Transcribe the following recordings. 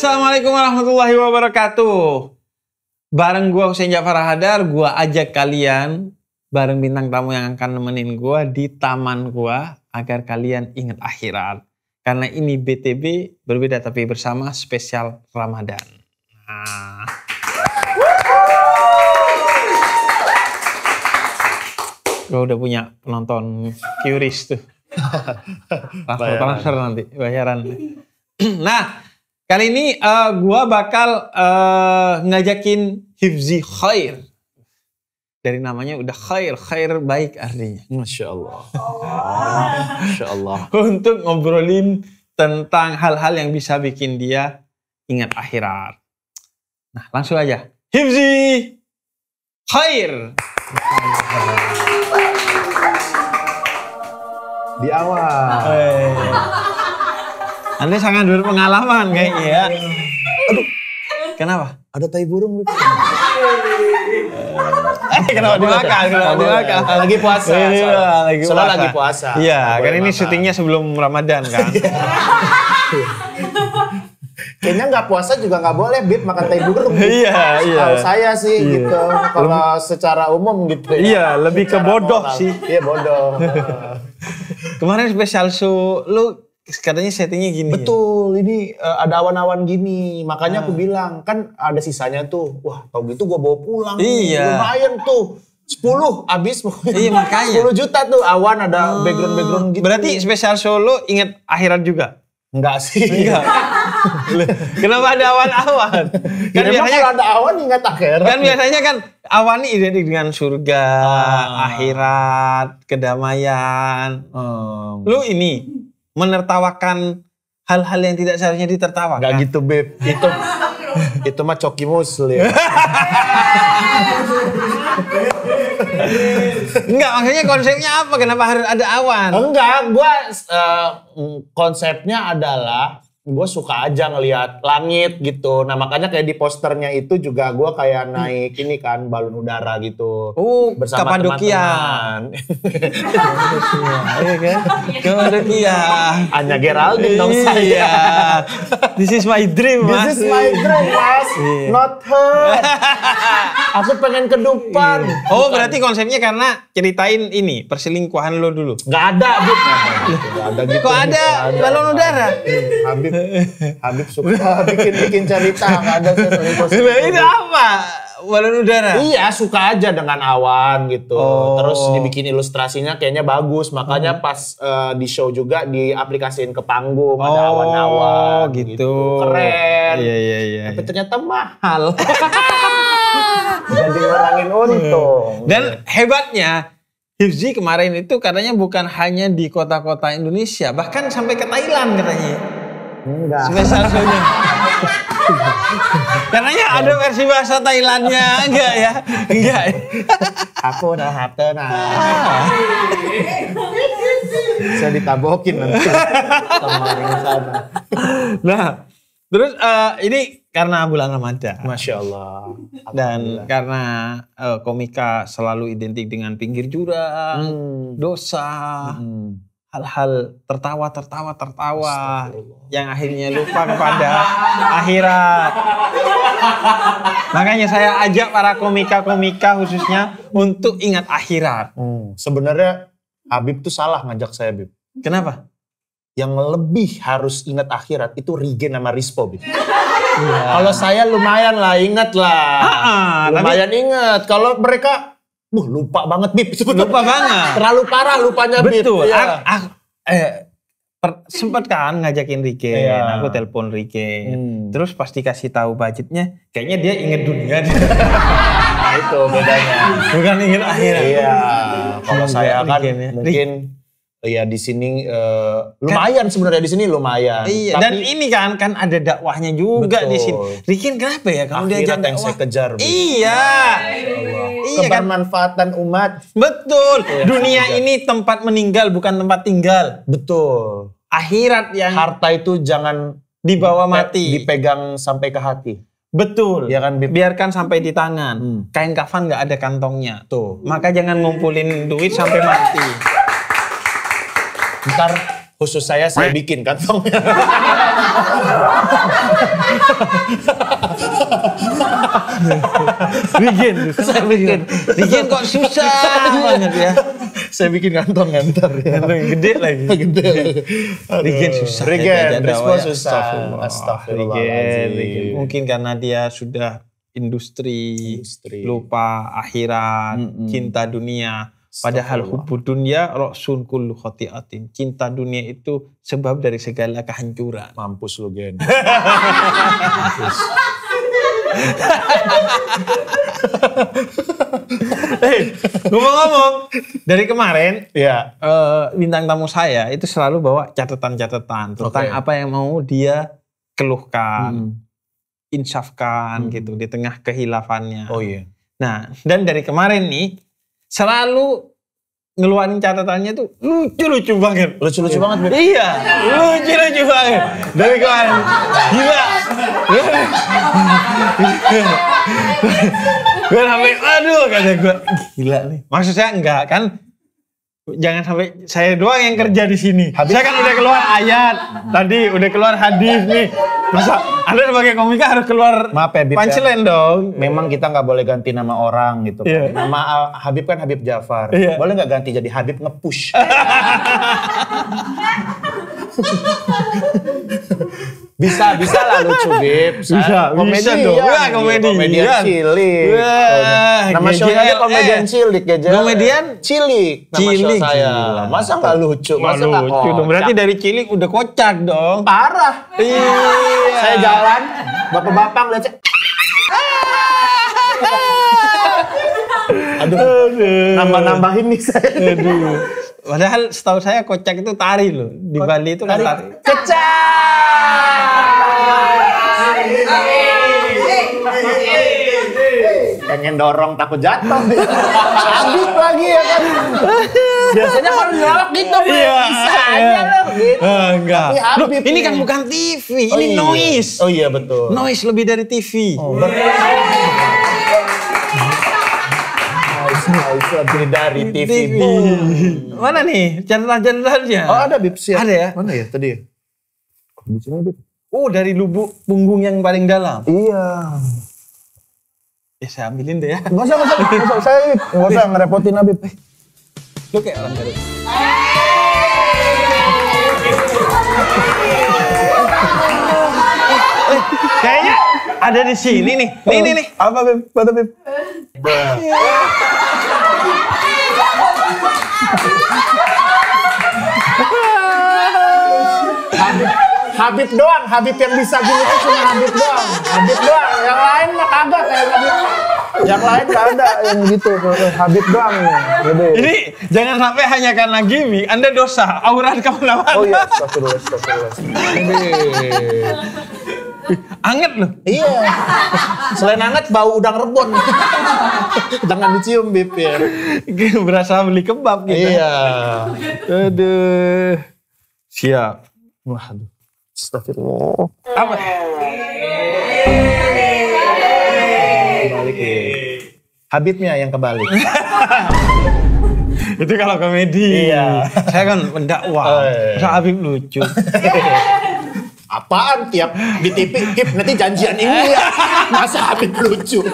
Assalamualaikum warahmatullahi wabarakatuh. Bareng gua Husein Jafar Hadar, gua ajak kalian bareng bintang tamu yang akan nemenin gua di taman gua agar kalian ingat akhirat. Karena ini BTB berbeda tapi bersama spesial Ramadan. Nah. Gua udah punya penonton curious tuh. Transfer nanti bayaran. Nah, kali ini gua bakal ngajakin Hifzi Khair. Dari namanya udah khair, khair baik artinya. Masya Allah. Masya Allah. Untuk ngobrolin tentang hal-hal yang bisa bikin dia ingat akhirat. Nah, langsung aja. Hifzi Khair. Di awal. Anda sangat berpengalaman kayaknya ya. Aduh. Kenapa? Ada tai burung. Kenapa dimakan? Lagi puasa. Soalnya lagi puasa. Iya, kan ini syutingnya sebelum Ramadan kan. Kayaknya nggak puasa juga nggak boleh Bib makan tai burung. Iya. Tahu saya sih gitu. Kalau secara umum gitu. Iya, lebih ke bodoh moral. sih. Iya bodoh. Kemarin spesial show lu katanya settingnya gini. Betul, ini ada awan-awan gini. Makanya aku bilang, kan ada sisanya tuh. Wah, tau gitu gue bawa pulang. Iya. Lumayan tuh. 10 habis pokoknya. Iya, makanya. 10 juta tuh awan ada background gitu. Berarti spesial show lu inget akhirat juga? Enggak sih. Enggak. Kenapa ada awan-awan? Kan biasanya kalau ada awan ingat akhirat. Kan biasanya kan awan ini identik dengan surga, akhirat, kedamaian. Lu ini menertawakan hal-hal yang tidak seharusnya ditertawakan. Gak gitu Beb, itu mah coki muslim. Enggak, maksudnya konsepnya apa? Kenapa harus ada awan? Enggak, gua konsepnya adalah gue suka aja ngelihat langit gitu. Nah makanya kayak di posternya itu juga gue kayak naik ini kan balon udara gitu. Bersama Kapadokia. teman-teman. Iya kan? Kapadokia. Anya Geraldine dong saya. This is my dream, Mas. This is my dream, Mas. Not her. Aku pengen ke depan. Oh, berarti konsepnya karena ceritain ini perselingkuhan lo dulu. Gak ada, Bib. Gak ada gitu. Kok ada balon udara? Habib suka bikin cerita, nggak ada selingkuh. Itu apa? Balon udara? Iya, suka aja dengan awan gitu. Terus dibikin ilustrasinya kayaknya bagus. Makanya pas di show juga diaplikasiin ke panggung, ada awan-awan gitu. Keren. Iya. Tapi ternyata mahal. Jadi ngurangin untung. Dan hebatnya, Hifzi kemarin itu katanya bukan hanya di kota-kota Indonesia, bahkan sampai ke Thailand katanya. Enggak. Spesial show-nya. Katanya ada versi bahasa Thailandnya, enggak ya? Enggak. Aku udah hatena. Saya ditabokin nanti sama orang sana. Nah, terus ini karena bulan Ramadan. Masya Allah. Dan karena komika selalu identik dengan pinggir jurang, dosa, hal-hal tertawa yang akhirnya lupa kepada akhirat. Makanya saya ajak para komika-komika khususnya untuk ingat akhirat. Sebenarnya Habib tuh salah ngajak saya, Bib. Kenapa? Yang lebih harus ingat akhirat itu Rigen sama Rispo, Bib. Kalau saya lumayan lah, ingat lah. Lumayan ingat. Kalau mereka lupa banget, Bib. Lupa banget. Terlalu parah lupanya, Bib. Betul. Ya. Sempet kan ngajakin Rigen, aku telepon Rigen. Terus pasti kasih tahu budgetnya, kayaknya dia inget dunia. Nah, itu bedanya. Bukan inget akhirat. Iya. Kalau saya kan mungkin ya di sini lumayan sebenarnya, di sini lumayan. Iya. Tapi, dan ini kan ada dakwahnya juga di sini. Rigen kenapa ya kalau diajak yang dakwah? saya kejar. Bib. Iya. Iya kan? Kebermanfaatan umat. Betul. Dunia ini tempat meninggal bukan tempat tinggal. Betul. Akhirat yang Harta itu jangan dibawa mati. Dipegang sampai ke hati. Betul. Ya kan, Bib? Biarkan sampai di tangan. Kain kafan nggak ada kantongnya. Tuh. Maka jangan ngumpulin duit sampai mati. Ntar Khusus saya bikin kantongnya. Bikin. Saya bikin. Bikin kok susah banget ya. Saya bikin kantong ngantar ya. Kantong gede lagi. Gede. Regen susah. Regen, Rispo ya. susah. Astagfirullahaladzim. Regen. Mungkin karena dia sudah industri. Lupa akhirat, cinta dunia. Padahal hubbud dunya ra'sun kullu khati'atin. Cinta dunia itu sebab dari segala kehancuran. Mampus lu, Gen. Ngomong-ngomong, dari kemarin ya, bintang tamu saya itu selalu bawa catatan-catatan tentang apa yang mau dia keluhkan, insafkan gitu di tengah kehilafannya. Oh iya. Nah, dan dari kemarin nih selalu ngeluarin catatannya tuh lucu-lucu banget. Lucu-lucu banget, Beb. Iya, lucu-lucu banget. Dari kemarin. Gila. Gue sampai, aduh kata gue, gila nih. Maksud saya enggak kan, jangan sampai saya doang yang kerja di sini. Saya kan udah keluar ayat, tadi udah keluar hadis nih. Masa Anda sebagai komika harus keluar punchline dong. Memang kita nggak boleh ganti nama orang gitu. Nama Habib kan Habib Jafar. Boleh nggak ganti jadi Habib Ngepush? Bisa lah lucu, Bib. Bisa dong. Ya, komedian cilik. Nama show-nya komedian cilik aja. Komedian cilik. Nama show saya. Masa nggak lucu? Masa nggak lucu dong. Berarti dari cilik udah kocak dong. Parah. Iya. Saya jalan, bapak-bapak ngeliat saya. Aduh. Nambah-nambahin nih saya. Aduh. Padahal setahu saya kocak itu tari loh. Di Bali itu kan tari. Pengen dorong takut jatuh. Habib lagi ya kan. Biasanya kalau ngelawak gitu. Bisa aja loh gitu. Enggak. Loh, ini kan bukan TV, ini noise. Oh iya betul. Noise lebih dari TV. Noise lebih dari TV. Mana nih catatan-catatannya? Oh ada, Bib, siap. Ada ya? Mana ya tadi ya? Di sini, Bib. Oh, dari lubuk punggung yang paling dalam. Iya. Ya saya ambilin deh ya. Nggak usah, saya nggak usah ngerepotin Habib. Lu kayak orang baru. Kayaknya ada di sini nih. Nih. Apa, Bib? Apa, Bib? Habib doang, Habib yang bisa gini tuh cuma Habib doang. Yang lain mah kagak kayak Habib. Yang lain gak ada yang gitu, Habib doang nih. Jadi jangan sampai hanya karena gimmick, Anda dosa, aurat kemana-mana. Oh iya, astagfirullah. Anget loh. Iya. Selain anget, bau udang rebon. Jangan dicium, Bib ya. Berasa beli kebab gitu. Iya. Aduh. Siap. Waduh. Astagfirullah. Apa? Kebalik ya. Habibnya yang kebalik. Itu kalau komedi. Iya. Saya kan mendakwah. Masa Habib lucu. Apaan tiap di TV, Hip nanti janjian ini ya. Masa Habib lucu.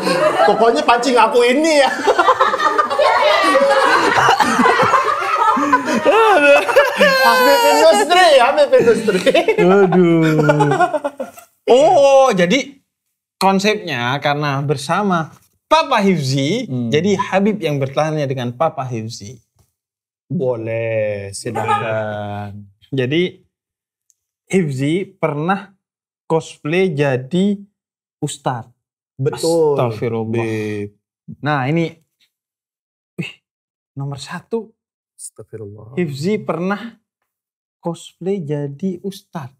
Pokoknya pancing aku ini ya. Habib industri. Aduh. Oh, jadi konsepnya karena bersama Papa Hifzi, jadi Habib yang bertanya dengan Papa Hifzi. Boleh, silakan. Jadi Hifzi pernah cosplay jadi ustadz. Betul. Astagfirullah. Nah ini, nomor 1. Astagfirullah. Hifzi pernah cosplay jadi ustadz.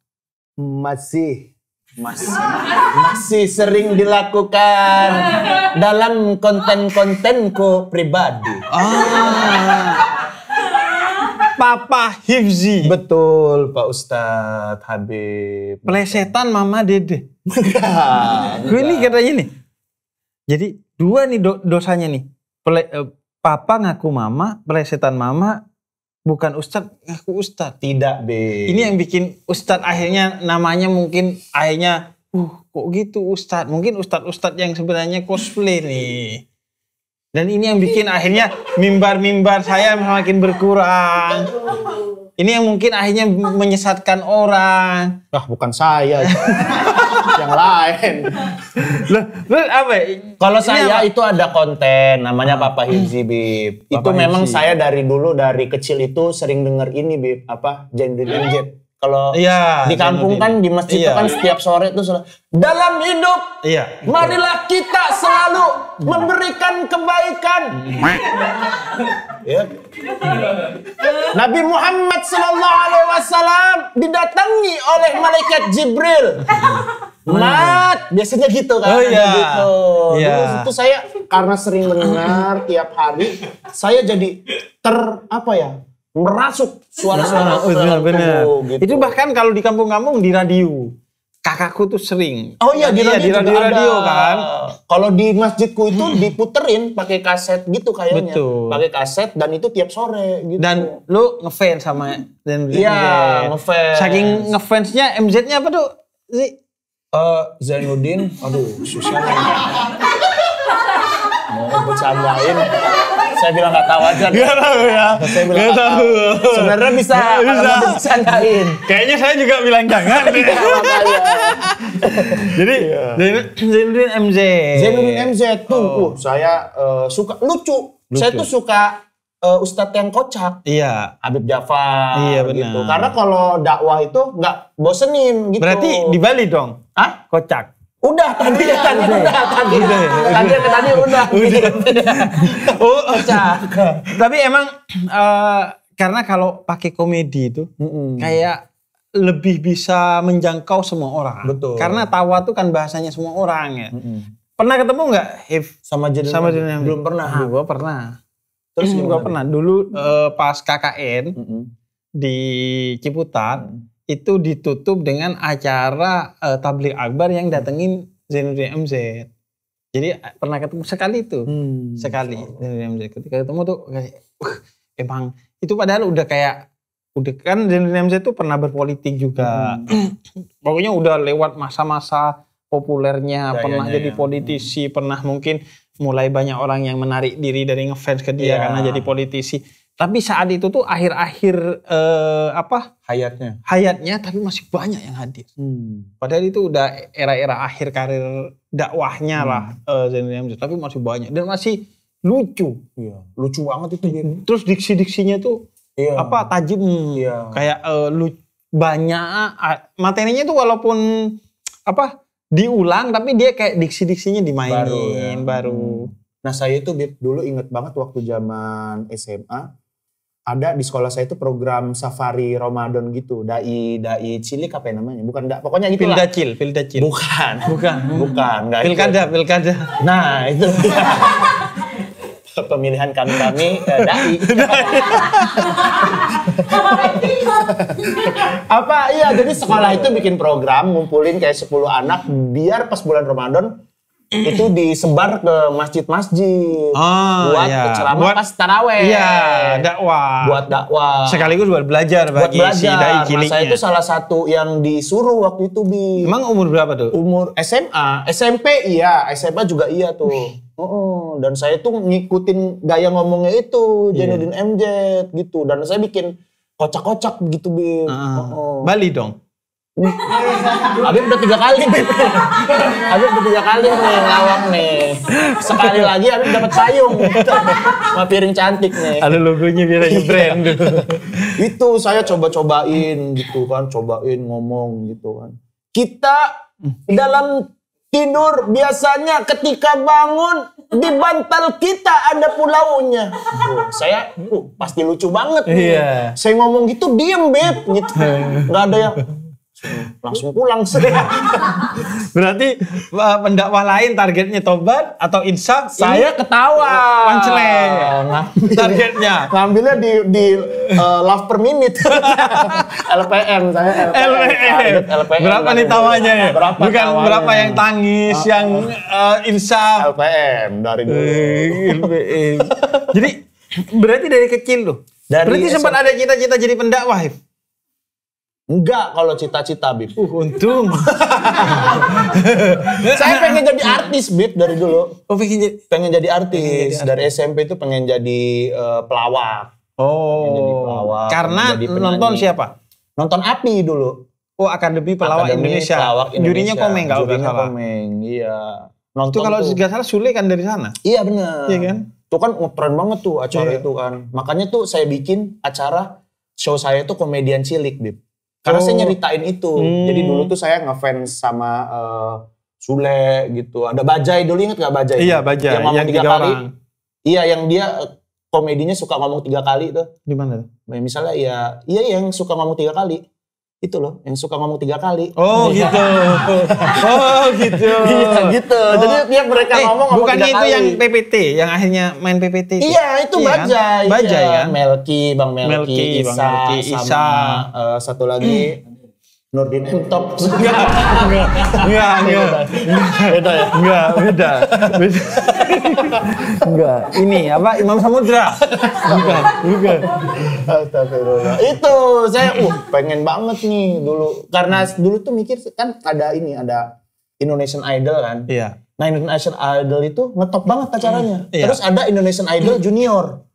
Masih sering dilakukan dalam konten-kontenku pribadi. Papa Hifzi. Betul, Pak Ustadz Habib. Plesetan Mama Dede. Enggak. Gue ini katanya nih. Jadi 2 nih dosanya nih. Papa ngaku mama, plesetan mama, bukan ustadz, ngaku ustadz. Tidak, Be. Ini yang bikin ustadz akhirnya namanya mungkin akhirnya, kok gitu ustadz. Mungkin ustadz yang sebenarnya cosplay nih. Dan ini yang bikin akhirnya mimbar-mimbar saya semakin berkurang. Ini yang mungkin akhirnya menyesatkan orang. Bukan saya. Yang lain. Loh, apa? Kalau saya itu ada konten namanya Papa Hirzi, Bib. Itu memang saya dari dulu, dari kecil itu sering denger ini, Bib. Jendrin MZ. Kalau di kampung kan di masjid itu kan setiap sore itu dalam hidup marilah kita selalu memberikan kebaikan. Nabi Muhammad SAW didatangi oleh malaikat Jibril. Mat, biasanya gitu kan. Gitu. Itu saya karena sering mendengar tiap hari, saya jadi merasuk suara-suara. Benar. Gitu. Itu bahkan kalau di kampung-kampung di radio. Kakakku tuh sering. Di radio kan. Kalau di masjidku itu diputerin pakai kaset gitu kayaknya. Betul. Pakai kaset dan itu tiap sore gitu. Dan lu ngefans sama Zainuddin MZ. Iya, ngefans. Saking ngefansnya MZ-nya apa tuh? Zainuddin, susah nih. Mau bercandain. Saya bilang nggak tahu aja. Gak tahu ya. Saya bilang nggak tahu. Sebenarnya bisa. Bercandain. Kayaknya saya juga bilang jangan. Jadi Zainuddin MZ. Zainuddin MZ tuh, saya suka lucu. Saya tuh suka ustadz yang kocak. Iya. Habib Jafar. Iya benar. Gitu. Karena kalau dakwah itu nggak bosenin gitu. Berarti di Bali dong? Kocak. Udah tadi udah. Kocak. Tapi emang karena kalau pakai komedi itu kayak lebih bisa menjangkau semua orang. Betul. Karena tawa tuh kan bahasanya semua orang ya. Pernah ketemu nggak sama Zainuddin? Belum pernah. Gue pernah. Terus gue pernah dulu pas KKN di Ciputat itu ditutup dengan acara tabligh akbar yang datengin Zainuddin MZ. Jadi pernah ketemu sekali itu, sekali Zainuddin MZ. Ketika ketemu tuh emang itu padahal udah kan Zainuddin MZ tuh pernah berpolitik juga. Pokoknya udah lewat masa-masa populernya, pernah jadi politisi, pernah mungkin mulai banyak orang yang menarik diri dari ngefans ke dia karena jadi politisi. Tapi saat itu tuh akhir-akhir hayatnya tapi masih banyak yang hadir. Padahal itu udah era-era akhir karir dakwahnya lah Zainuddin MZ, tapi masih banyak dan masih lucu. Iya, lucu banget itu. Terus diksi-diksinya tuh tajam. Kayak banyak materinya tuh walaupun diulang tapi dia kayak diksi-diksinya dimainin baru. Nah, saya itu dulu inget banget waktu zaman SMA. Ada di sekolah saya itu program safari Ramadan gitu. Dai cilik apa namanya? Bukan pokoknya gitu lah. Pildacil. Bukan. Pilkada. Nah, itu. Pemilihan kami dai. Jadi sekolah itu bikin program ngumpulin kayak 10 anak biar pas bulan Ramadan itu disebar ke masjid-masjid buat ceramah pas taraweh. Iya, dakwah. Buat dakwah. Sekaligus buat belajar bagi si dai ciliknya. Saya itu salah satu yang disuruh waktu itu, Bi. Emang umur berapa tuh? Umur SMA, SMP iya, SMA juga iya tuh. Dan saya tuh ngikutin gaya ngomongnya itu, Zainuddin MZ gitu. Dan saya bikin kocak-kocak gitu, Bi. Bali dong. Habib udah 3 kali, Bib. Habib udah 3 kali nih ngawak nih. Sekali lagi Habib dapat payung sama piring cantik nih. Ada logonya biar brand. Itu saya coba-cobain gitu kan, cobain ngomong gitu kan. Kita dalam tidur biasanya ketika bangun di bantal kita ada pulaunya. Saya pasti lucu banget nih. Saya ngomong gitu diem, Bib gitu. Enggak ada yang langsung pulang. Berarti pendakwah lain targetnya tobat atau insaf? Saya ketawa. Panceleng. Targetnya. Ngambilnya di love per minute. LPM saya. LPM. Berapa nih tawanya ya? Berapa yang tangis, yang insaf? LPM dari dulu. LPM. Jadi berarti dari kecil loh. Berarti sempat ada cita-cita jadi pendakwah, Hif? Enggak, kalau cita-cita, Bib. Untung. Saya pengen jadi artis, Bib, dari dulu. Oh, pengen jadi artis. Dari SMP itu pengen jadi pelawak. Oh, karena nonton siapa? Nonton API dulu. Oh, Akademi Pelawak Indonesia. Jurinya Komeng kalau nggak salah. Komeng, iya. Nonton itu kalau nggak salah Sule kan dari sana. Iya benar. Iya kan? Itu kan keren banget tuh acara itu kan. Makanya tuh saya bikin acara show saya tuh komedian cilik, Bib. Karena saya nyeritain itu. Jadi dulu tuh saya ngefans sama Sule gitu. Ada Bajai dulu, inget gak Bajai? Iya, Bajai. Yang ngomong 3 kali. Orang. Iya, yang dia komedinya suka ngomong 3 kali tuh. Gimana? Misalnya iya yang suka ngomong 3 kali. Itu loh, yang suka ngomong 3 kali. Oh gitu. Oh gitu. Iya gitu. Jadi dia mereka ngomong 3 kali. Bukan itu yang PPT, yang akhirnya main PPT itu. Iya, itu Bajai. Bajai kan? Bang Melki, Isa, sama satu lagi Nurdin Top. Enggak. Beda ya? Beda. Enggak. Ini apa? Imam Samudra. Bukan. Astagfirullah. Itu saya pengen banget nih dulu. Karena dulu tuh mikir kan ada Indonesian Idol kan. Iya. Nah, Indonesian Idol itu ngetop banget acaranya. Iya. Terus ada Indonesian Idol Junior.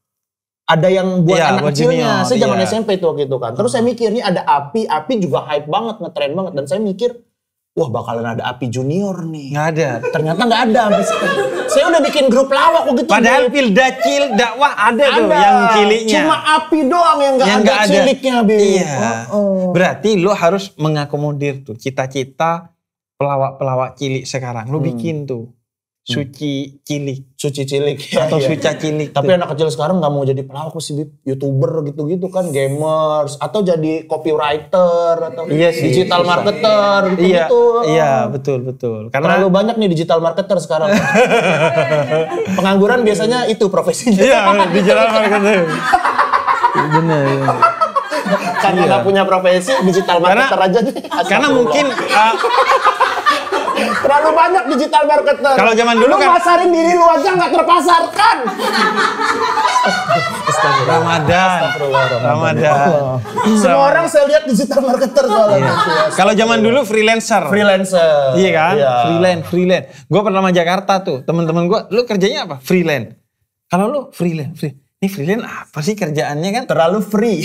Ada yang buat anak kecilnya. Saya zaman SMP itu waktu itu kan. Terus saya mikir nih ada Api juga hype banget, ngetren banget. Dan saya mikir, wah bakalan ada Api Junior nih. Nggak ada. Ternyata nggak ada. Saya udah bikin grup lawak gitu. Padahal Pildacil dakwah ada tuh yang ciliknya. Cuma Api doang yang nggak ada ciliknya, Bil. Iya. Berarti lo harus mengakomodir tuh cita-cita pelawak-pelawak cilik sekarang. Lo bikin tuh. Suci cilik atau Suca cilik. Tapi anak kecil sekarang nggak mau jadi pelawak sih, YouTuber gitu-gitu kan, gamers atau jadi copywriter atau digital marketer gitu. Iya, betul. Karena terlalu banyak nih digital marketer sekarang. Pengangguran biasanya itu profesinya. Iya, digital marketer. Benar. Karena nggak punya profesi, digital marketer aja nih. Karena mungkin terlalu banyak digital marketer. Kalau zaman dulu kan masarin diri lu aja nggak terpasarkan. Ramadan. Semua orang saya lihat digital marketer soalnya. Kalau zaman dulu freelancer. Iya kan? Freelance. Gue pernah sama Jakarta tuh. Teman-teman gue, lu kerjanya apa? Freelance. Kalau lu freelance. Ini freelance apa sih kerjaannya kan? Terlalu free.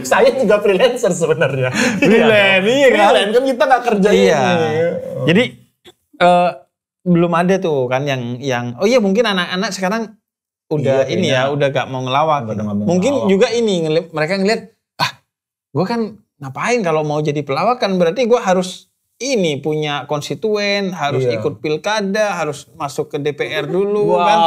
Saya juga freelancer sebenarnya. Freelance, iya kan? Freelance kan kita nggak kerja. Iya. Jadi belum ada tuh kan yang oh iya mungkin anak-anak sekarang udah udah gak mau ngelawak. Mungkin juga ini mereka ngeliat gue kan ngapain kalau mau jadi pelawak kan berarti gue harus ini punya konstituen, harus ikut pilkada, harus masuk ke DPR dulu kan.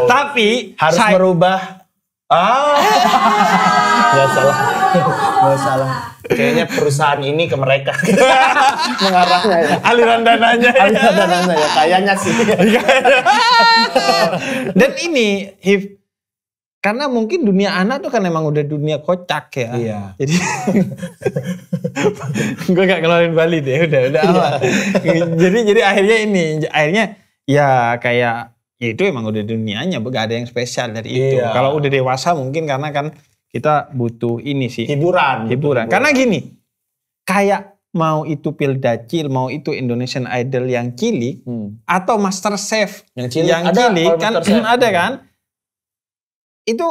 Tapi harus merubah. Nggak salah. Kayaknya perusahaan ini ke mereka mengarahnya ya. Aliran dananya ya. Kayaknya sih. Dan ini karena mungkin dunia anak tuh kan emang udah dunia kocak ya. Iya. Jadi gue gak ngeluarin Bali deh, udah aman. Jadi akhirnya ya kayak ya itu emang udah dunianya, gak ada yang spesial dari itu. Kalau udah dewasa mungkin karena kan kita butuh ini sih. Hiburan. Karena gini, kayak mau itu Pildacil, mau itu Indonesian Idol yang cilik, atau Master Chef yang cilik kan ada kan? Itu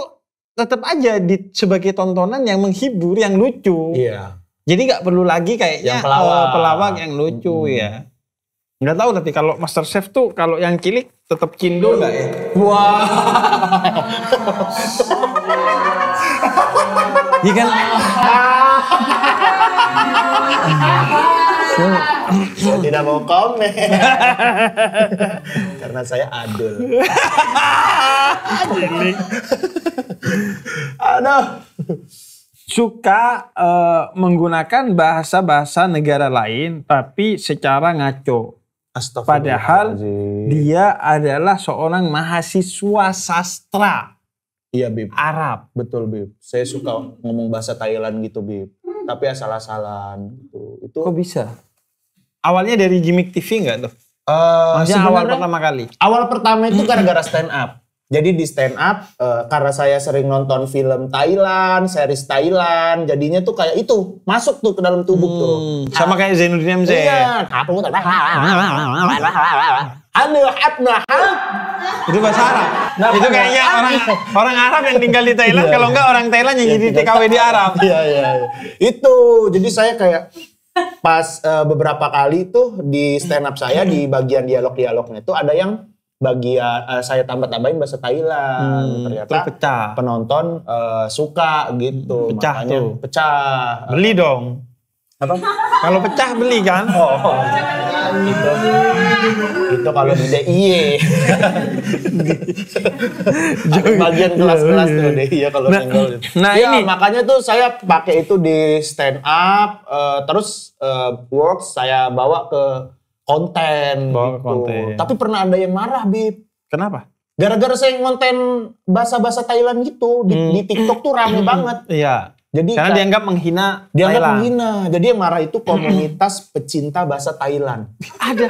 tetap aja sebagai tontonan yang menghibur, yang lucu. Iya. Jadi nggak perlu lagi kayaknya pelawak yang lucu ya. Nggak tahu tapi kalau Master Chef tuh kalau yang cilik tetap cindo nggak ya? Wah. Iya kan? Saya tidak mau komen. Karena saya adul. Aduh. Suka menggunakan bahasa-bahasa negara lain tapi secara ngaco. Padahal dia adalah seorang mahasiswa sastra. Iya, Bib. Arab. Betul, Bib. Saya suka ngomong bahasa Thailand gitu, Bib. Tapi asal-asalan gitu. Itu kok bisa? awalnya dari gimmick TV nggak tuh? Maksudnya awal pertama kali? Awal pertama itu gara-gara stand up. Jadi di stand up, karena saya sering nonton film Thailand, series Thailand, jadinya tuh kayak itu, masuk tuh ke dalam tubuh tuh. Sama kayak Zainuddin MZ. Iya. Itu bahasa Arab. Itu kayaknya orang Arab yang tinggal di Thailand, kalau enggak orang Thailand yang jadi TKW di Arab. Iya. Itu, jadi saya kayak pas beberapa kali tuh di stand up saya, di bagian dialog-dialognya itu ada yang bagian saya tambah-tambahin bahasa Thailand. Ternyata penonton suka gitu. Pecah makanya tuh. Pecah. Beli dong. Apa? Kalau pecah beli kan? Itu kalau di DIY. Bagian kelas-kelas tuh DIY kalau single. Nah ya, ini makanya tuh saya pakai itu di stand up, terus works saya bawa ke konten gitu. Tapi pernah ada yang marah, Bib. Kenapa? Gara-gara saya ngonten bahasa-bahasa Thailand gitu di TikTok tuh rame banget. Iya. Jadi karena dianggap menghina Thailand. menghina. Jadi yang marah itu komunitas pecinta bahasa Thailand. Ada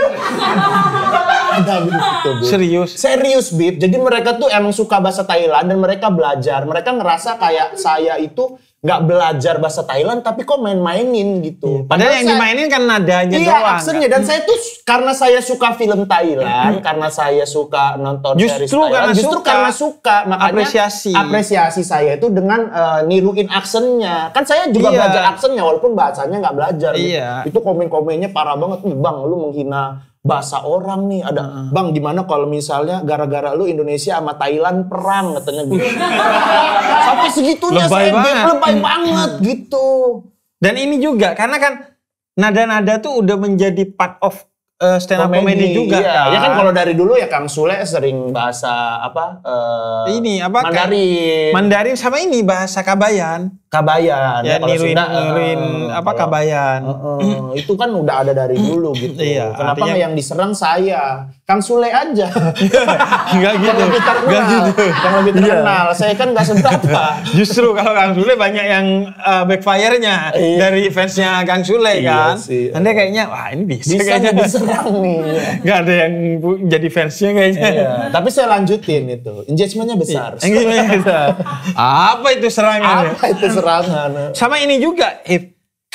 gitu, Bib. Serius, Bib. Jadi mereka tuh emang suka bahasa Thailand dan mereka belajar. Mereka ngerasa kayak saya itu nggak belajar bahasa Thailand tapi kok main-mainin gitu. Padahal yang dimainin kan nadanya doang. Iya, aksennya. Dan saya tuh karena saya suka film Thailand, karena saya suka nonton series Thailand, justru karena suka. Makanya apresiasi saya itu dengan niruin aksennya. Kan saya juga belajar aksennya walaupun bahasanya nggak belajar. Iya. Gitu. Itu komen-komennya parah banget. Bang, lu menghina bahasa orang nih. Ada, Bang, gimana kalau misalnya gara-gara lu Indonesia sama Thailand perang, katanya gitu. Sampai segitunya lebay saya lebay banget gitu. Dan ini juga karena kan nada-nada tuh udah menjadi part of stand up comedy juga. Iya. Kan? Ya kan kalau dari dulu ya Kang Sule sering bahasa apa? Ini apa? Mandarin. Mandarin sama ini bahasa Kabayan. Kabayan. Ya, niruin apa Kabayan. Itu kan udah ada dari dulu gitu. Iya, Kenapa nggak yang diserang saya? Kang Sule aja. Enggak gitu. Yang lebih terkenal. Saya kan nggak seberapa. Justru kalau Kang Sule banyak yang backfire-nya dari fansnya Kang Sule kan. Anda kayaknya wah ini bisa kayaknya diserang nih. Gak ada yang jadi fansnya kayaknya. Iya. Tapi saya lanjutin itu. Engagementnya besar. Engagementnya besar. Apa itu serangan? Apa itu serangan? Sama ini juga,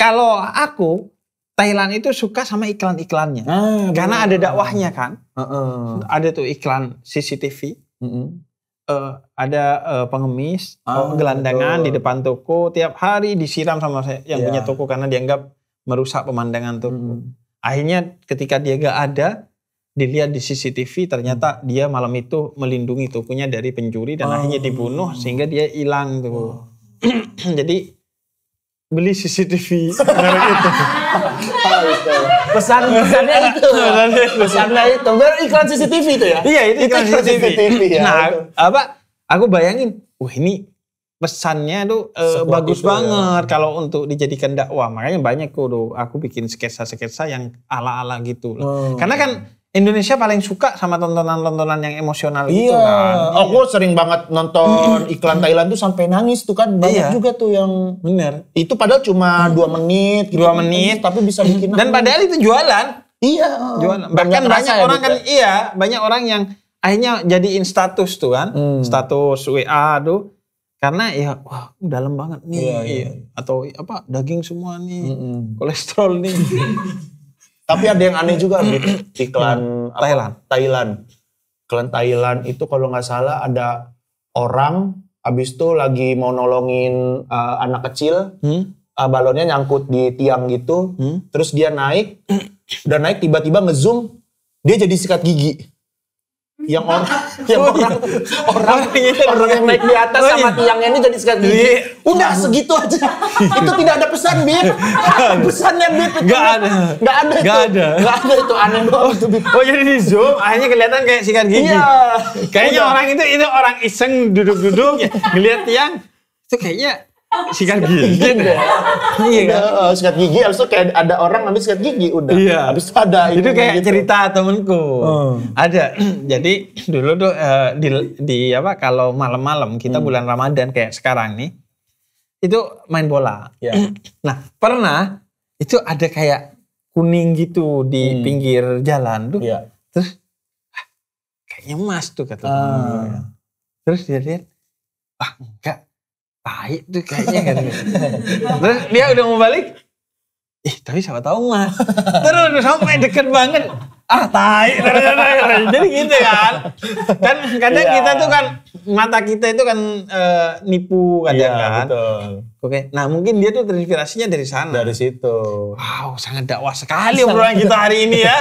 kalau aku Thailand itu suka sama iklan-iklannya. Karena ada dakwahnya kan. Ada tuh iklan CCTV. Ada pengemis, gelandangan di depan toko. Tiap hari disiram sama yang punya toko karena dianggap merusak pemandangan toko. Akhirnya ketika dia gak ada, dilihat di CCTV ternyata dia malam itu melindungi tokonya dari pencuri dan akhirnya dibunuh sehingga dia hilang tuh. Jadi beli CCTV merek itu. Pesannya itu. Benar iklan CCTV itu ya? Iya, itu iklan CCTV. Ya. Nah, aku bayangin, wah ini pesannya tuh bagus banget kalau untuk dijadikan dakwah. Makanya banyak tuh aku bikin sketsa-sketsa yang ala-ala gitu. Karena kan Indonesia paling suka sama tontonan-tontonan yang emosional gitu kan. Aku sering banget nonton iklan Thailand tuh sampai nangis tuh kan. Banyak juga tuh yang bener. Itu padahal cuma 2 menit gitu. 2 menit tapi bisa bikin dan padahal itu jualan. Iya. Jualan. Bahkan banyak orang kan banyak orang yang akhirnya jadiin status tuh kan. Status WA tuh. Karena ya wah dalam banget nih. Atau apa daging semua nih. Kolesterol nih. Tapi ada yang aneh juga iklan Thailand. Iklan Thailand itu kalau nggak salah ada orang abis itu lagi mau nolongin anak kecil, balonnya nyangkut di tiang gitu, terus dia naik, udah naik tiba-tiba ngezoom, dia jadi sikat gigi. Yang orang yang naik di atas sama tiangnya ini jadi sikat gigi. Udah segitu aja. Itu tidak ada pesan, Bib. Pesannya, Bib. Gak ada itu aneh banget. Oh jadi di zoom akhirnya kelihatan kayak sikat gigi. Iya. Kayaknya orang itu orang iseng duduk-duduk ngeliat tiang. Itu kayaknya sikat gigi. Iya kan? Sikat gigi, abis itu kayak ada orang ambil sikat gigi, udah. Iya. Abis itu ada. Itu kayak gitu. Cerita temenku. Ada. Jadi dulu tuh di apa kalau malam-malam kita bulan Ramadan kayak sekarang nih, itu main bola. Nah pernah itu ada kayak kuning gitu di pinggir jalan tuh. Iya. Terus kayaknya emas tuh kata temen gue. Terus dia lihat, enggak, tai tuh kayaknya katanya. Terus dia udah mau balik, tapi siapa tahu emas. Terus sampai deket banget. Tai. Jadi gitu kan. Kan kadang kita tuh kan, mata kita itu kan nipu kadang kan. Betul. Oke, nah mungkin dia tuh terinspirasinya dari sana. Dari situ. Wow, sangat dakwah sekali obrolan kita hari ini ya.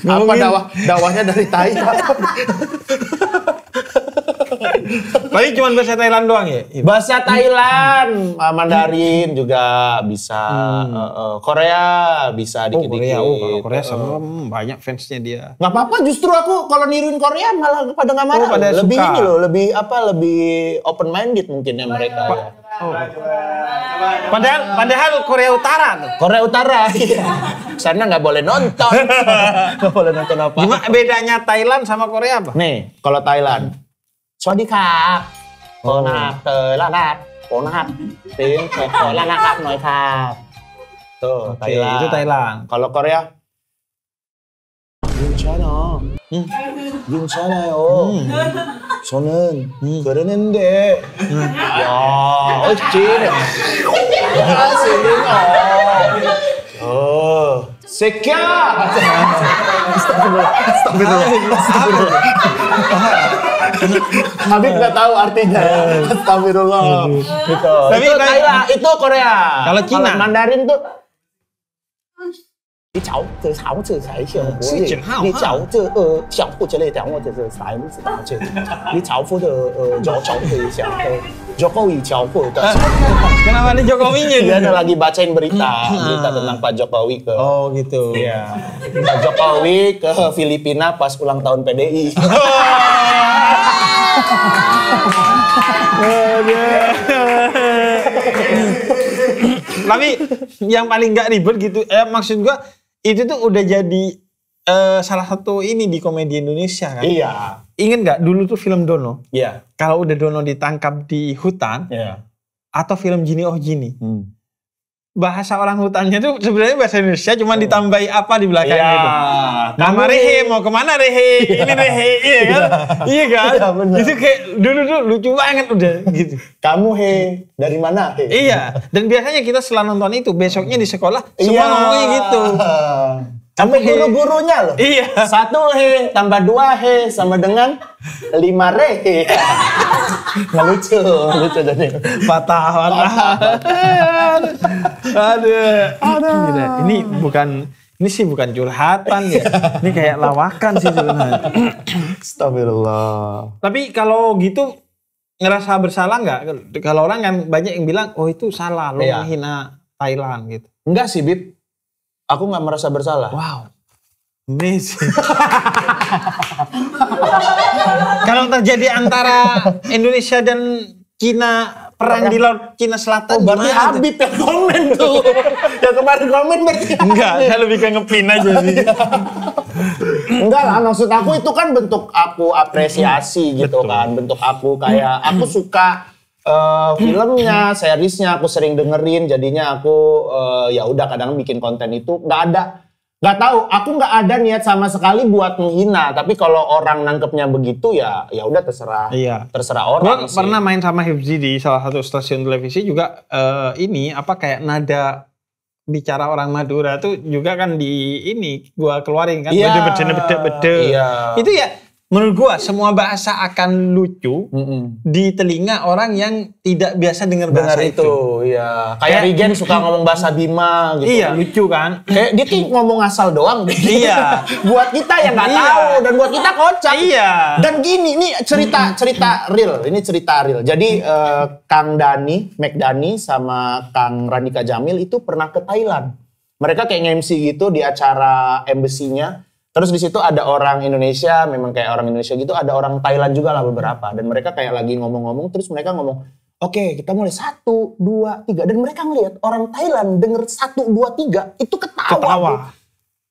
Apa dakwahnya dari tai? Tapi cuma bahasa Thailand doang ya? Bahasa Thailand, Mandarin juga bisa, Korea bisa dikit-dikit. Kalau Korea serem, banyak fansnya dia. Nggak apa-apa, justru aku kalau niruin Korea malah pada nggak marah. Pada lebih suka. ini loh, lebih open minded mungkin ya mereka. Padahal Korea Utara tuh. Korea Utara, iya. Sana nggak boleh nonton. Nggak boleh nonton apa. Gimana bedanya Thailand sama Korea apa? Nih, kalau Thailand. Swadika. Konak, lanak, konak. Ting, lanak, noi kap. Tuh, Thailand. Itu Thailand. Kalau Korea, 괜찮아. 괜찮아요. 저는 그러는데. 야, 어찌. 새끼야! Habib nggak tahu artinya. Astagfirullah. Gitu. Tapi Itu Thailand, itu Korea. Kalau Cina? Mandarin tuh. 你找这找这才行，你找这小户之类的，我这是啥不知道这，你找户的找一下，Jokowi 找户的。 Kenapa nih Jokowinya? Dia lagi bacain berita tentang Pak Jokowi ke. Oh gitu. Iya. Pak Jokowi ke Filipina pas ulang tahun PDI. Tapi yang paling nggak ribet gitu, maksud gua itu tuh udah jadi salah satu ini di komedi Indonesia kan. Iya. Ingat nggak dulu tuh film Dono? Iya. Kalau udah Dono ditangkap di hutan, atau film Gini Oh Gini, bahasa orang hutannya tuh sebenarnya bahasa Indonesia, cuma ditambahi apa di belakangnya itu. Nama Rehe, mau kemana Rehe? Ini Rehe, iya kan? Iya kan? Iya, itu kayak dulu tuh lucu banget udah gitu. Kamu he dari mana he? Iya, dan biasanya kita setelah nonton itu besoknya di sekolah semua ngomongnya gitu. Sampai guru-gurunya loh. Iya. 1 he tambah 2 he sama dengan 5 rehe. Nggak lucu jadi. Patah. Aduh. Ini sih bukan curhatan ya. Ini kayak lawakan sih sebenarnya. Astagfirullah. Tapi kalau gitu ngerasa bersalah nggak? Kalau orang kan banyak yang bilang, oh itu salah, lo menghina Thailand gitu. Enggak sih, Bib. Aku nggak merasa bersalah. Wow. Amazing. Kalau terjadi antara Indonesia dan Cina, perang di Laut Cina Selatan, berarti Habib yang komen tuh. Yang kemarin komen berarti. Enggak, saya lebih ke ngepin aja sih. Enggak lah, maksud aku itu kan bentuk aku apresiasi gitu. Betul. Kan. Bentuk aku kayak, aku suka filmnya, seriesnya, aku sering dengerin, jadinya aku ya udah kadang bikin konten itu nggak tahu, aku nggak ada niat sama sekali buat menghina, tapi kalau orang nangkepnya begitu ya udah terserah, terserah orang. Gua pernah main sama Hifzi di salah satu stasiun televisi juga ini apa kayak nada bicara orang Madura tuh juga kan di ini gua keluarin kan, bede. Itu ya. Menurut gua semua bahasa akan lucu di telinga orang yang tidak biasa dengar bahasa itu. Iya. Kayak Regen suka ngomong bahasa Bima gitu. Iya, lucu kan? Kayak dia tuh ngomong asal doang. Iya. Buat kita yang nggak tahu dan buat kita kocak. Iya. Dan gini, nih cerita real. Ini cerita real. Jadi Kang McDani sama Kang Randika Jamil itu pernah ke Thailand. Mereka kayak MC gitu di acara embassy-nya. Terus di situ ada orang Indonesia, memang kayak orang Indonesia gitu, ada orang Thailand juga lah beberapa. Dan mereka kayak lagi ngomong-ngomong, terus mereka ngomong, oke, kita mulai 1, 2, 3. Dan mereka ngelihat orang Thailand denger 1, 2, 3, itu ketawa.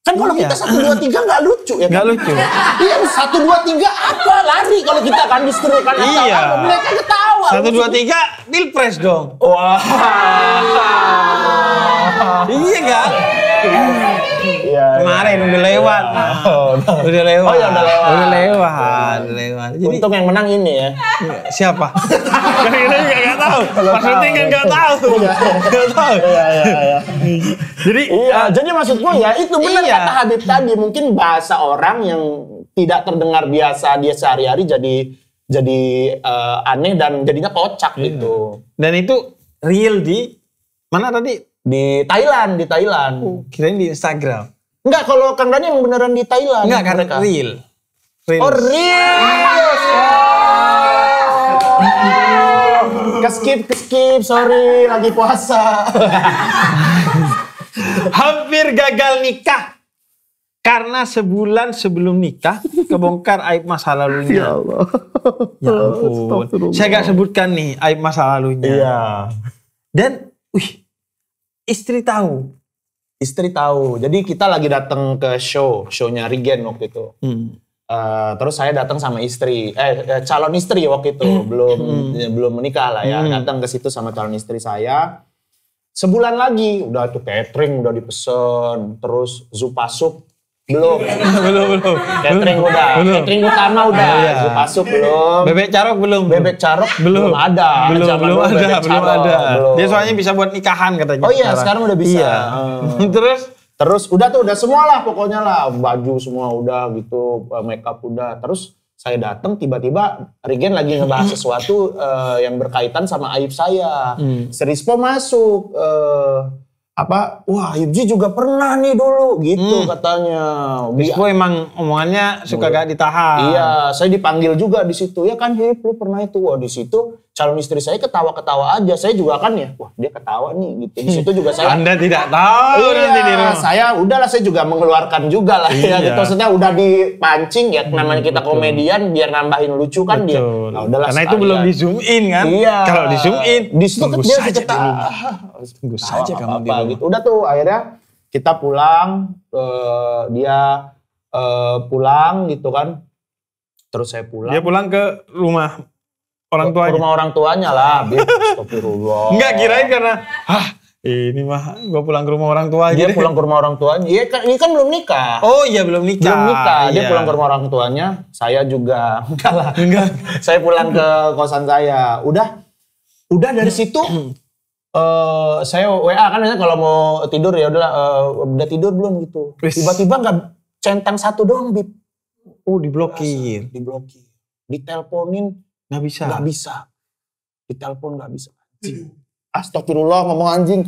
Kan kalau kita 1, 2, 3 nggak lucu ya kan? Nggak lucu. Iya, 1, 2, 3 apa lari kalau kita kan justru kan mereka ketawa. 1, 2, 3 pilpres dong. Wah. Iya kan? Iya. Kemarin udah lewat. Udah lewat. Oh ya udah lewat. Udah lewat. Jadi untung yang menang ini ya. siapa? Kan kita juga nggak tahu. Maksudnya kan nggak tahu. Nggak tahu. Iya. Jadi Jadi maksud gue ya itu benar kata Habib tadi. Mungkin bahasa orang yang tidak terdengar biasa dia sehari-hari jadi aneh dan jadinya kocak gitu. Dan itu real di mana tadi? Di Thailand. Kirain di Instagram. Enggak, kalau Kang Dani yang beneran di Thailand. Enggak, kan mereka. real. Oh, real. Keskip, sorry, lagi puasa. Hampir gagal nikah. Karena sebulan sebelum nikah, kebongkar aib masa lalunya. Ya Allah. Ya ampun. Saya gak sebutkan nih aib masa lalunya. Iya. Dan, istri tahu. Istri tahu. Jadi kita lagi datang ke show-nya Regen waktu itu. Terus saya datang sama istri, calon istri waktu itu, belum menikah lah ya. Datang ke situ sama calon istri saya. Sebulan lagi, udah tuh catering udah dipesen, terus Zupasup belum. Catering udah, catering utama udah, Zupasup belum. Bebek carok belum. Bebek carok belum ada. Belum ada. Dia soalnya bisa buat nikahan katanya. Oh iya, sekarang udah bisa. Iya. Terus udah semua lah pokoknya lah, baju semua udah gitu, makeup udah. Terus saya datang tiba-tiba Regen lagi ngebahas sesuatu yang berkaitan sama aib saya. Serispo masuk, wah Yubji juga pernah nih dulu gitu katanya. Rispo emang omongannya suka gak ditahan. Iya, saya dipanggil juga di situ. Ya kan Hip, lu pernah itu. Wah di situ calon istri saya ketawa-ketawa aja. Saya juga kan ya, wah dia ketawa nih gitu. Di situ juga saya. Anda tidak tahu nanti di rumah. Saya juga mengeluarkan juga lah ya. Gitu. Maksudnya udah dipancing ya, namanya kita komedian biar nambahin lucu kan dia. Nah, udahlah. Karena itu belum di zoom in kan. Iya. Kalau di zoom in, di situ kan dia tunggu saja kamu di rumah. Gitu. Udah tuh akhirnya kita pulang, dia pulang gitu kan. Terus saya pulang. Dia pulang ke rumah orang tuanya. Rumah orang tuanya lah. Astagfirullah. Enggak, kirain karena ini mah gue pulang ke rumah orang tua aja. Dia pulang ke rumah orang tuanya. Iya kan, ini kan belum nikah. Oh iya belum nikah. Belum nikah. Dia iya. pulang ke rumah orang tuanya. Saya juga enggak. Saya pulang ke kosan saya. Udah dari situ saya WA kan kalau mau tidur ya udahlah udah tidur belum gitu. Tiba-tiba nggak centang satu doang, Bib. Oh diblokir. Diteleponin nggak bisa. Ditelepon nggak bisa. Astagfirullah ngomong anjing.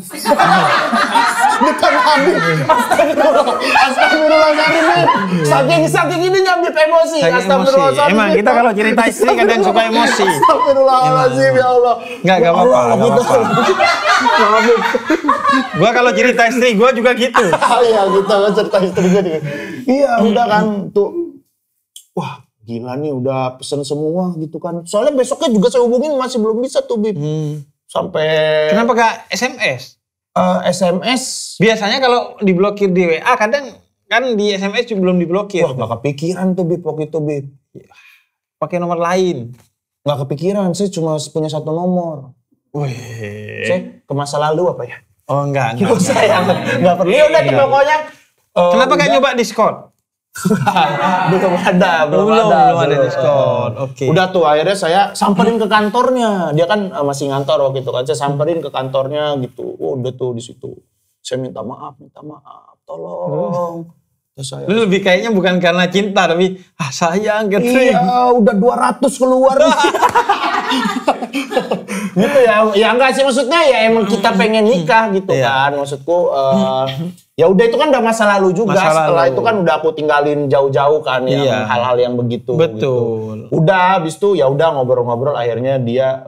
Bukan Habib. Astagfirullah saking ini Habib emosi. Astagfirullah. Emang kita kalau cerita istri kadang suka emosi. Astagfirullahaladzim ya Allah. Enggak apa-apa. Gua kalau cerita istri gua juga gitu. Iya gitu kan cerita istri gue juga. Iya udah kan tuh. Wah gila nih udah pesen semua gitu kan. Soalnya besoknya juga saya hubungin masih belum bisa tuh Bib. Sampai. Kenapa gak SMS? SMS. Biasanya kalau diblokir di WA kadang kan di SMS belum diblokir. Wah gak kepikiran tuh Bib waktu itu Bib. Pakai nomor lain. Gak kepikiran, saya cuma punya satu nomor. Wih. Saya ke masa lalu apa ya? Oh enggak. Saya gak perlu. Ya udah pokoknya. Kenapa gak nyoba Discord? belum ada Discord. Oke. Udah tuh akhirnya saya samperin ke kantornya. Dia kan masih ngantor waktu itu kan. Saya samperin ke kantornya gitu. Oh, udah tuh di situ. Saya minta maaf, tolong. Terus saya. Lu lebih kayaknya bukan karena cinta tapi sayang gitu. Iya, udah 200 keluar. Gitu ya. Ya enggak sih maksudnya ya emang kita pengen nikah gitu kan. Maksudku ya udah itu kan udah masa lalu juga. Setelah itu kan udah aku tinggalin jauh-jauh kan yang hal-hal yang begitu. Betul. Gitu. Udah habis itu ya udah ngobrol-ngobrol akhirnya dia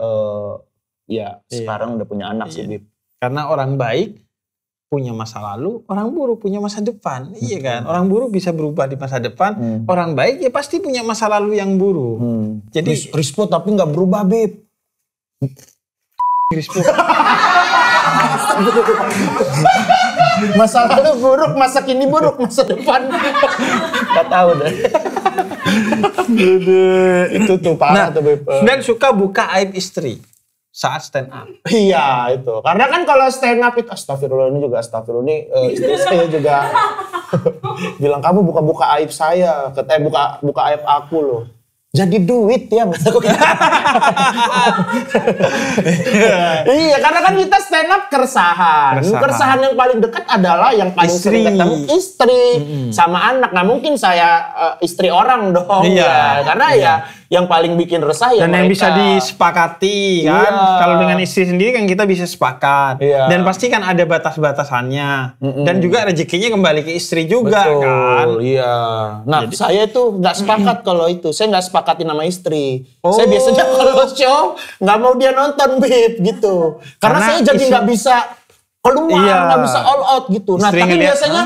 sekarang udah punya anak sih. Karena orang baik punya masa lalu, orang buruk punya masa depan. Iya kan? Orang buruk bisa berubah di masa depan, orang baik ya pasti punya masa lalu yang buruk. Jadi Rispo tapi nggak berubah, Beb. Rispo. Masa lalu buruk, masa kini buruk, masa depan nggak tahu deh. Itu tuh parah tuh Beb. Dan suka buka aib istri. saat stand up. Iya itu. Karena kan kalau stand up itu astagfirullah ini istri saya juga bilang kamu buka-buka aib saya, buka aib aku loh. Jadi duit ya. Iya, karena kan kita stand up keresahan. Keresahan yang paling dekat adalah yang paling sering ketemu istri sama anak. Nah mungkin saya istri orang dong. Iya. Ya. Karena ya yang paling bikin resah ya dan mereka. yang bisa disepakati kan. Iya. Kalau dengan istri sendiri kan kita bisa sepakat. Iya. Dan pasti kan ada batas-batasannya. Dan juga rezekinya kembali ke istri juga. Betul, kan. Iya. Nah, saya itu nggak sepakat kalau itu. Saya nggak sepakatin sama istri. Saya biasanya kalau show nggak mau dia nonton, Bib, gitu. Karena saya jadi nggak bisa keluar, nggak bisa all out gitu. Nah, Istri tapi ngeliat, biasanya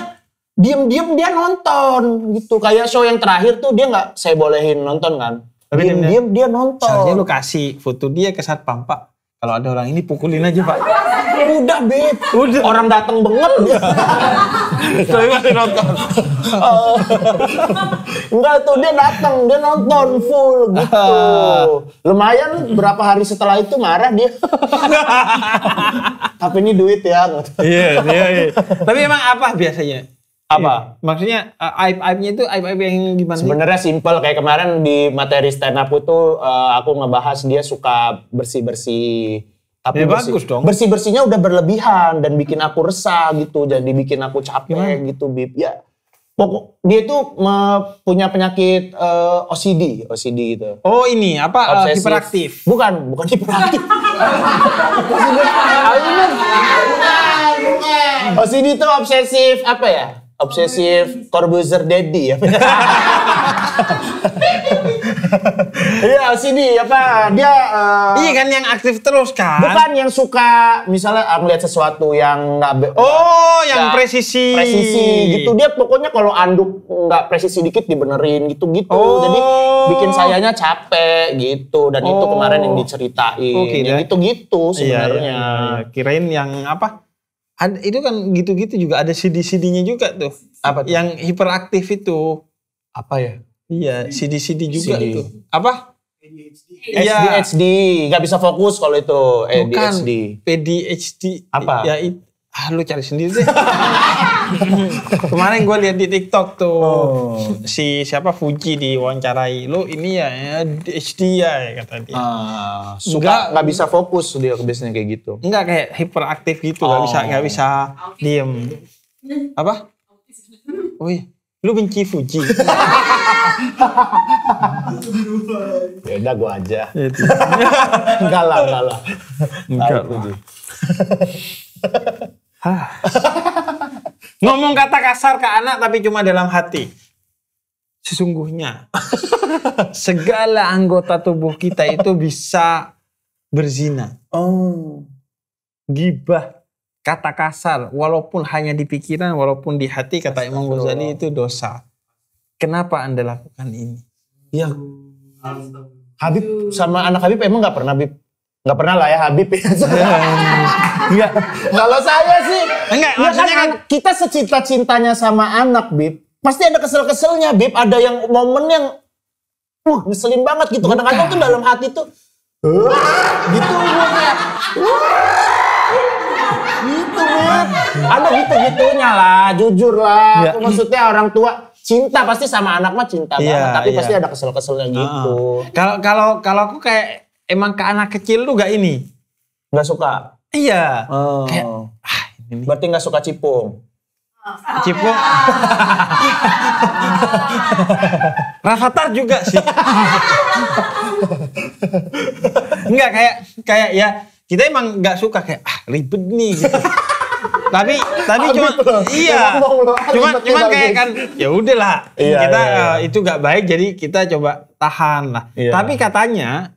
diem-diem dia nonton gitu. Kayak show yang terakhir tuh dia nggak saya bolehin nonton kan. Diem-diem dia nonton. Seharusnya lu kasih foto dia ke satpam, Pak. Kalau ada orang ini pukulin aja, Pak. Udah, Beb. Udah. Orang datang banget dia. Tapi masih nonton. Enggak tuh, dia datang, dia nonton full gitu. Lumayan berapa hari setelah itu marah dia. Tapi ini duit ya. Iya. Tapi emang apa biasanya? Apa? Maksudnya aib-aibnya itu aib-aib yang gimana? Sebenarnya simple, kayak kemarin di materi stand up itu aku ngebahas dia suka bersih-bersih. Tapi ya bagus dong. Bersih-bersihnya udah berlebihan dan bikin aku resah gitu, jadi bikin aku capek gitu, Bib. Ya. Dia itu punya penyakit OCD gitu. Oh ini apa? Hiperaktif? Bukan hiperaktif. OCD itu obsesif apa ya? Obsesif Corbuzier Daddy ya. Iya OCD apa? Dia iya kan yang aktif terus kan? Bukan yang suka misalnya melihat sesuatu yang nggak yang presisi gitu. Dia pokoknya kalau anduk nggak presisi dikit dibenerin gitu. Jadi bikin sayanya capek gitu. Dan itu kemarin yang diceritain. Yang gitu sebenarnya. Iya. Kirain yang apa? Itu kan gitu-gitu juga ada CD-CD-nya juga tuh. Apa tuh? Yang hiperaktif itu. Apa ya? Iya, CD-CD juga tuh. Apa? ADHD. Gak bisa fokus kalau itu ADHD. PDHD. Apa? Ya, lu cari sendiri deh. Kemarin gue lihat di TikTok tuh. Si siapa Fuji diwawancarai. Lu ini ya ADHD ya kata dia. Suka nggak bisa fokus dia biasanya kayak gitu. Enggak kayak hiperaktif gitu, nggak bisa diem. Apa? Oh iya, lu benci Fuji. Ya udah gua aja. Enggak lah. Enggak lah. Ngomong kata kasar ke anak tapi cuma dalam hati. Sesungguhnya segala anggota tubuh kita itu bisa berzina. Gibah, kata kasar, walaupun hanya di pikiran, walaupun di hati, kata Imam Ghazali itu dosa. Kenapa Anda lakukan ini? Ya, Habib sama anak Habib emang nggak pernah, Habib? Nggak pernah lah ya Habib ya. Enggak. Kalau saya sih, enggak, ya maksudnya kan kita secinta-cintanya sama anak, Bib. Pasti ada kesel-keselnya, Bib. Ada yang momen yang ngeselin banget gitu. Kadang-kadang tuh dalam hati tuh gitu kayak gitu, Bib. Ada gitu-gitunya lah, jujur lah. Ya. Maksudnya orang tua cinta pasti sama anak mah cinta banget, tapi pasti ada kesel-keselnya gitu. Kalau aku kayak emang ke anak kecil tuh gak ini. Gak suka? Iya. Kayak, ini. Berarti gak suka cipung? Cipung? Rafathar juga sih. Enggak, kayak ya, kita emang gak suka kayak, ribet nih gitu. tapi cuman kayak kan ya udahlah kita itu gak baik jadi kita coba tahan lah. Tapi katanya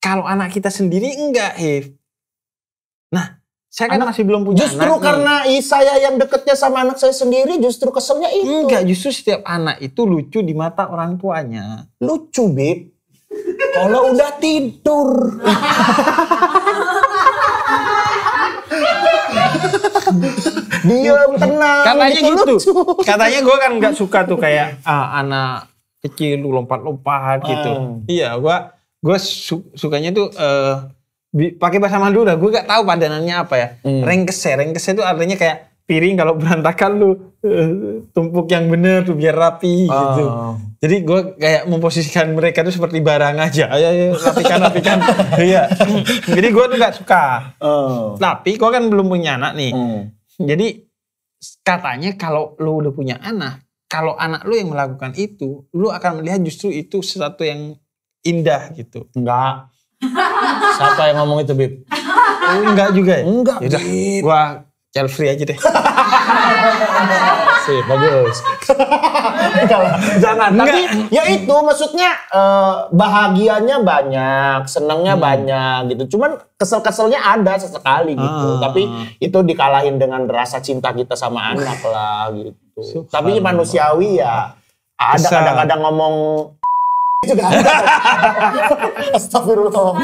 kalau anak kita sendiri enggak, Hif. Nah, saya kan masih belum punya justru anak. Justru karena saya yang deketnya sama anak saya sendiri justru keselnya itu. Enggak, justru setiap anak itu lucu di mata orang tuanya. Lucu, Bib. Kalau udah tidur. Diam, tenang. Katanya gitu. Katanya gue kan gak suka tuh kayak anak kecil lompat-lompat gitu. Iya, gue sukanya tuh pakai bahasa Madura, gue gak tahu padanannya apa ya. Rengkese itu artinya kayak piring kalau berantakan lu tumpuk yang bener tuh biar rapi gitu. Jadi gue kayak memposisikan mereka tuh seperti barang aja. Ayo rapikan. Iya. Jadi gue tuh gak suka. Tapi gue kan belum punya anak nih. Jadi katanya kalau lu udah punya anak, kalau anak lu yang melakukan itu, lu akan melihat justru itu sesuatu yang indah gitu. Enggak. Siapa yang ngomong itu, Bib? Enggak juga ya? Enggak, yaudah, Bib. gua child free aja deh. Sih, bagus. Jangan. Enggak. Tapi ya itu maksudnya bahagianya banyak, senangnya banyak gitu. Cuman kesel-keselnya ada sesekali gitu. Tapi itu dikalahin dengan rasa cinta kita sama anak lah gitu. Tapi manusiawi ya ada kadang-kadang ngomong juga ada. Astagfirullah.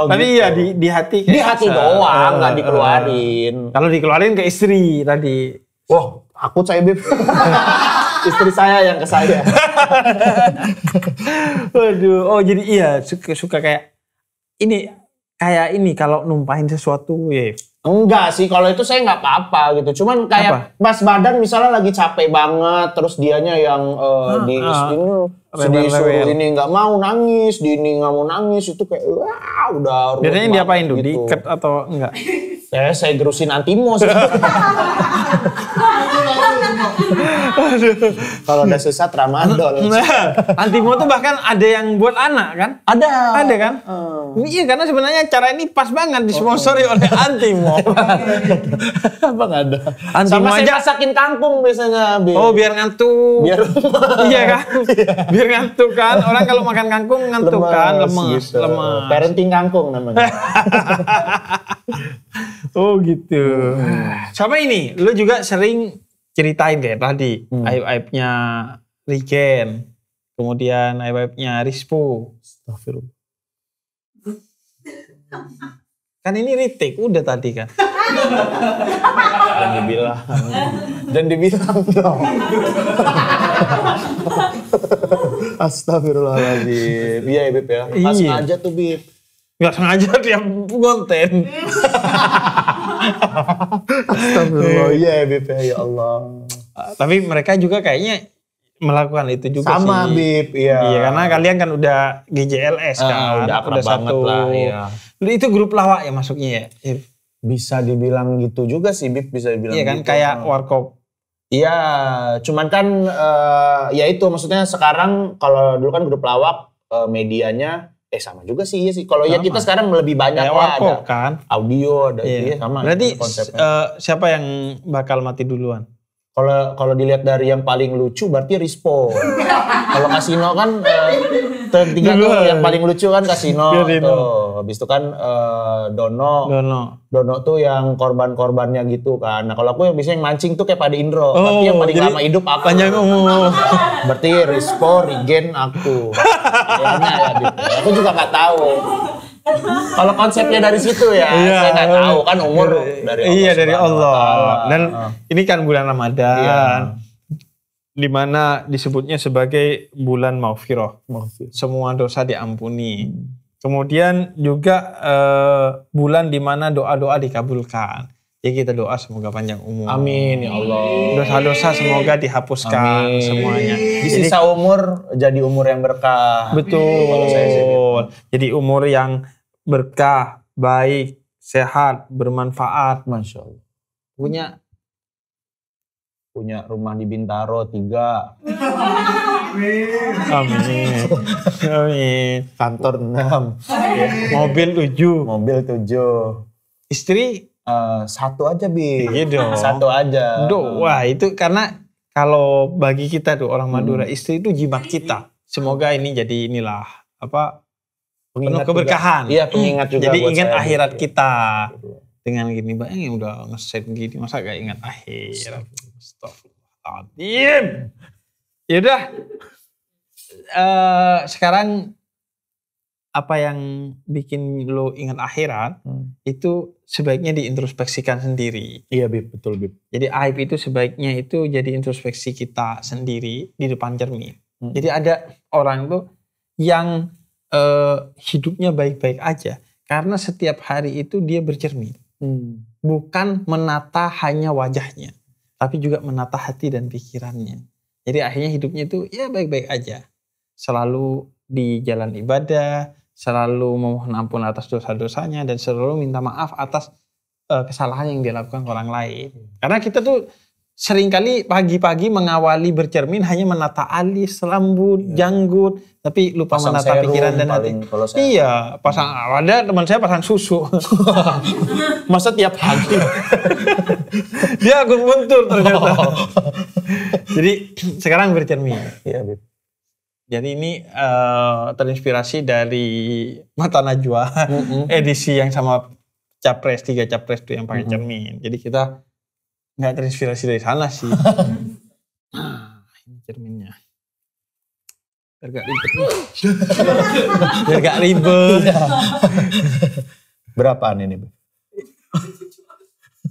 Tapi ya di hati. Di hati doang, nggak dikeluarin. Kalau dikeluarin ke istri tadi. Wah, aku saya Bib. Istri saya yang ke saya. Waduh, oh jadi iya suka kayak ini kalau numpahin sesuatu ya. Enggak sih, kalau itu saya nggak apa-apa gitu. Cuman kayak pas badan misalnya lagi capek banget, terus dianya yang disuruh ini nggak mau nangis, di ini nggak mau nangis, itu kayak wah udah. Biasanya diapain tuh? Gitu. Diikat atau enggak? Saya gerusin antimo sih. Kalau udah susah tramadol. Nah, antimo tuh bahkan ada yang buat anak kan? Ada kan? Iya, karena sebenarnya cara ini pas banget disponsori oleh Antimo. Abang ada. Antimo sama aja saya masakin kangkung biasanya. Oh, biar ngantuk. Iya kan? Biar ngantuk kan. Orang kalau makan kangkung ngantuk kan, lemes. Gitu. Parenting kangkung namanya. Oh gitu. Sama ini, lu juga sering ceritain kayak tadi aib-aibnya Regen, kemudian aib-aibnya Rispo. Astagfirullah. Kan ini retake udah tadi kan. Dan dibilang dong. Astagfirullahaladzim. Iya ya Bib ya. Pas sengaja tuh Bib. Gak sengaja tiap konten. Astagfirullah. Iya ya Bib ya Allah. Tapi mereka juga kayaknya melakukan itu juga sama sih. Bib, iya. Iya, karena kalian kan udah GJLS kan. Udah satu. Lah, iya. Itu grup lawak ya masuknya ya? Bisa dibilang gitu juga sih Bib, bisa dibilang iya kan, gitu. Kayak warkop. Iya, cuman kan ya itu maksudnya sekarang kalau dulu kan grup lawak medianya sama juga sih, iya sih. Kalau ya kita sekarang lebih banyak kayak lah warkop, ada kan? audio, ada iya sama. Berarti siapa yang bakal mati duluan? Kalau dilihat dari yang paling lucu berarti Rispo. Kalau Kasino kan tertiga tuh yang paling lucu kan Kasino tuh. Habis itu kan Dono tuh yang korban-korbannya gitu kan. Nah kalau aku yang biasanya mancing tuh kayak pada Indro. Tapi yang paling lama hidup aku. Panjang umur. Berarti Rispo, Regen, aku. Kayaknya ya gitu. Aku juga nggak tahu. Kalau konsepnya dari situ ya, saya nggak tahu kan umur dari Allah. Iya dari Allah. Dan ini kan bulan Ramadan, di mana disebutnya sebagai bulan maghfirah. Semua dosa diampuni. Kemudian juga bulan di mana doa-doa dikabulkan. Jadi kita doa semoga panjang umur. Amin ya Allah. Dosa-dosa semoga dihapuskan semuanya. Di sisa umur jadi umur yang berkah. Betul. Jadi umur yang berkah, baik, sehat, bermanfaat. Masya Allah. Punya rumah di Bintaro 3. Amin. Kantor 6. Mobil 7. Istri 1 aja Bi. Iya dong. 1 aja. Wah itu karena kalau bagi kita tuh orang Madura, istri itu jimat kita. Semoga ini jadi inilah penuh keberkahan. Iya, pengingat juga. Jadi buat ingat saya akhirat gitu. kita. Dengan gini, bayangin udah nge-set gini, masa gak ingat akhirat. Astagfirullahaladzim. Yaudah. Sekarang apa yang bikin lo ingat akhirat, itu sebaiknya diintrospeksikan sendiri. Iya Bib, betul Bib. Jadi aib itu sebaiknya itu jadi introspeksi kita sendiri di depan cermin. Jadi ada orang tuh yang hidupnya baik-baik aja, Karena setiap hari itu dia bercermin. Bukan menata hanya wajahnya, tapi juga menata hati dan pikirannya. Jadi akhirnya hidupnya itu ya baik-baik aja. Selalu di jalan ibadah, selalu memohon ampun atas dosa-dosanya, dan selalu minta maaf atas kesalahan yang dilakukan orang lain. Karena kita tuh seringkali pagi-pagi mengawali bercermin hanya menata alis, rambut, janggut, tapi lupa pasang menata pikiran dan hati. Iya, pasang, ada teman saya pasang susu. Masa tiap pagi? Dia akun buntur ternyata. Jadi sekarang bercermin. Iya, Bib. Jadi ini terinspirasi dari Mata Najwa, edisi yang sama Capres, 3 Capres itu yang pakai cermin. Jadi kita nggak terinspirasi dari sana sih. Nah, ini cerminnya. Biar gak ribet nih. Biar gak ribet. Berapaan ini, Bib?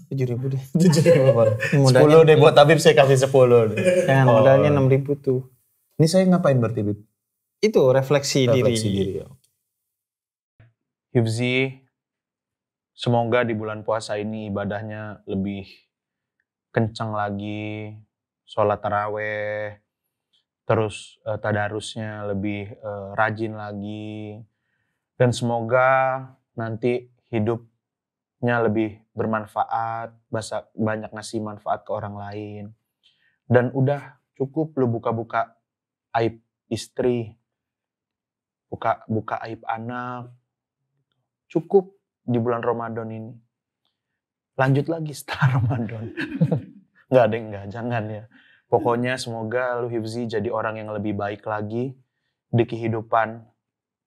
7.000 deh. 7.000. 10 deh buat Habib, saya kasih 10 deh. Jangan, modalnya 6.000 tuh. Ini saya ngapain berarti, Bib? Itu refleksi diri. Ya. Hifzi, semoga di bulan puasa ini ibadahnya lebih kencang lagi, sholat taraweh, terus tadarusnya lebih rajin lagi, dan semoga nanti hidupnya lebih bermanfaat, banyak ngasih manfaat ke orang lain. Dan udah cukup lu buka-buka aib istri, buka aib anak, cukup di bulan Ramadan ini. Lanjut lagi setelah Ramadan. Enggak, jangan ya. Pokoknya semoga lu Hifzi jadi orang yang lebih baik lagi di kehidupan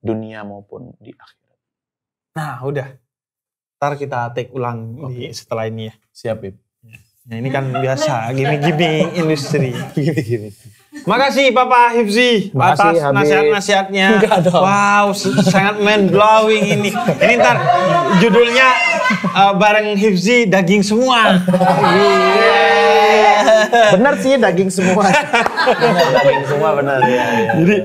dunia maupun di akhirat. Nah udah, ntar kita take ulang setelah ini ya. Siap, Bib. Nah ini kan biasa, gimmick industri. Makasih Papa Hifzi atas nasihat-nasihatnya. Wow, sangat mind blowing ini. Ini ntar judulnya bareng Hifzi daging semua. Benar sih, daging semua. Daging semua benar ya. Jadi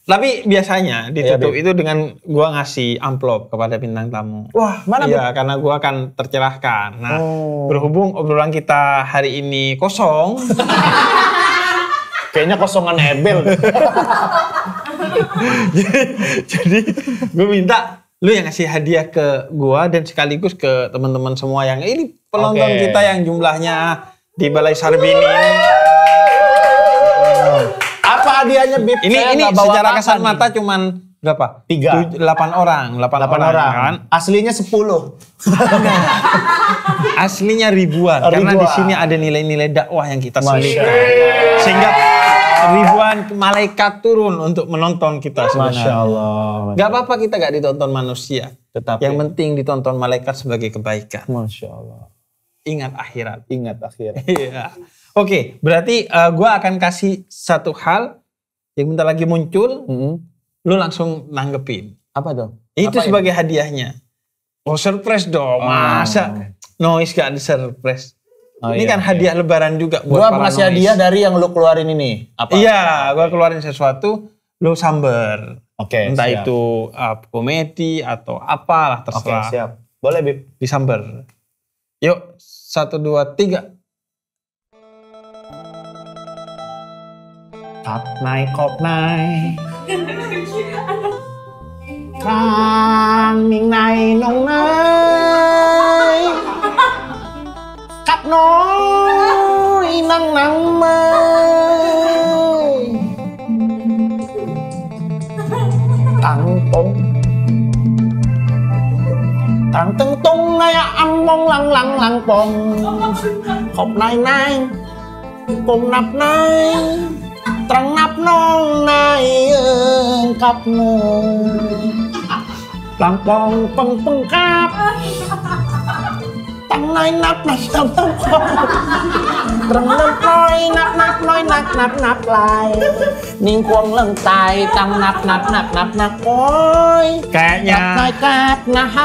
tapi biasanya ditutup itu dengan gua ngasih amplop kepada bintang tamu. Wah, mana? Iya, karena gua akan tercerahkan. Nah, berhubung obrolan kita hari ini kosong. Kayaknya kosongan Ebel. Jadi gue minta lu yang ngasih hadiah ke gua dan sekaligus ke teman-teman semua yang ini penonton kita yang jumlahnya di Balai Sarbini. Apa hadiahnya, Bib? Ini secara kasat mata cuman berapa? 8 orang. 8 orang kan? Aslinya 10. Aslinya ribuan. Karena di sini ada nilai-nilai dakwah yang kita selipkan. Sehingga ribuan malaikat turun untuk menonton kita sebenarnya. Masya Allah. Gak apa-apa kita gak ditonton manusia. Tetapi yang penting ditonton malaikat sebagai kebaikan. Masya Allah. Ingat akhirat. Ingat akhirat. Iya. Oke, berarti gue akan kasih satu hal yang bentar lagi muncul. Lu langsung nanggepin. Apa dong? Itu sebagai hadiahnya. Oh, surprise dong. Masa Noise gak ada surprise? Ini kan hadiah lebaran juga buat para Noise. Gua ngasih hadiah dari yang lu keluarin ini. Apa? Iya, gua keluarin sesuatu, lu samber. Oke, entah siap. itu komedi atau apalah terserah. Oke, siap. Boleh, Bib. Disamber. Yuk, 1, 2, 3. Cọp này Càng miền này nồng nây Khắp nỗi nắng nắng mây Tặng tưng tung ngay âm mong lăng lăng lăng bồng Khóc này này Cùng nắp này Trăng nắp non này cặp Làm bong păng păng cáp Trăng này nắp này nắp nắp Trăng nắp nói nắp lại Niên quân lần tài Trăng nắp ôi Kayaknya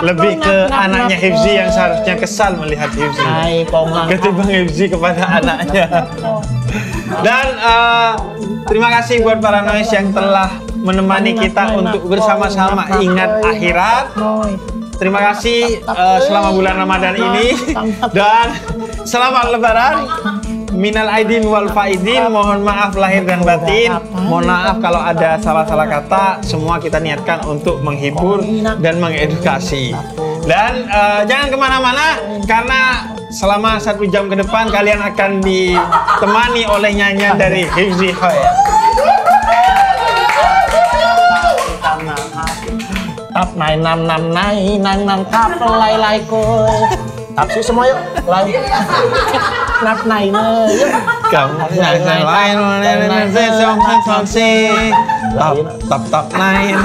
lebih ke anaknya Hifzi yang seharusnya kesal melihat Hifzi ketimbang Hifzi kepada anaknya. Dan terima kasih buat para Noise yang telah menemani kita untuk bersama-sama ingat akhirat. terima kasih selama bulan Ramadan ini dan selamat Lebaran. Minal aidin wal faidin, mohon maaf lahir dan batin. Mohon maaf kalau ada salah-salah kata. Semua kita niatkan untuk menghibur dan mengedukasi. Dan jangan kemana-mana karena selama 1 jam ke depan kalian akan ditemani oleh nyanyian dari Hifzi Hoya. Tap nai nam nam nai nang nang tap lai lai koi. Tap sih semua yuk. Lai. Nap nai ne yuk. Kamu nai lain nai song si. Tap tap tap nai.